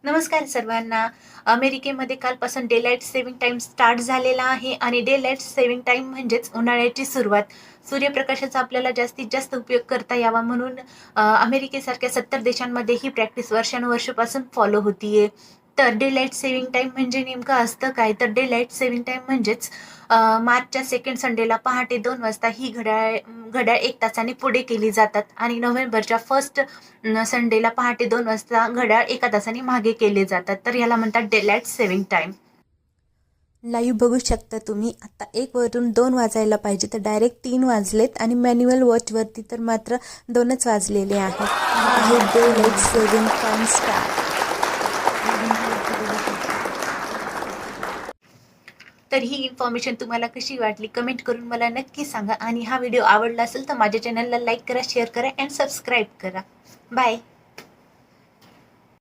नमस्कार सर्वांना. अमेरिकेमध्ये कालपासून day light saving time start झालेला आहे आणि डे लाईट सेव्हिंग टाईम म्हणजेच उन्हाळ्याची सुरुवात. सूर्यप्रकाशाचा आपल्याला जास्तीत जास्त उपयोग करता यावा म्हणून अमेरिकेसारख्या 70 देशांमध्ये ही प्रॅक्टिस वर्षानुवर्षापासून फॉलो होतीये. तर डे लाईट सेव्हिंग टाईम म्हणजे नेमकं असतं काय? तर डे लाईट सेव्हिंग टाईम म्हणजेच मार्चच्या सेकंड संडेला पहाटे 2 वाजता ही घड्याळ घड्याळ 1 तासाने पुढे केली जातात आणि नोव्हेंबरच्या फर्स्ट संडेला पहाटे 2 वाजता घड्याळ 1 तासाने मागे केले जातात. तर याला म्हणतात day light saving time. Live बघू शकता तुम्ही. आता 1 वरून 2 वाजायला पाहिजे तर डायरेक्ट 3 वाजलेत आणि मॅन्युअल वॉचवरती तर मात्र 2च वाजलेले आहेत. आहे day light saving time start. तर ही इन्फॉर्मेशन तुम्हाला कशी वाटली कमेंट करून मला नक्की सांगा आणि हा व्हिडिओ आवडला असेल तर माझ्या चॅनलला लाईक करा, शेअर करा अँड सबस्क्राईब करा. बाय.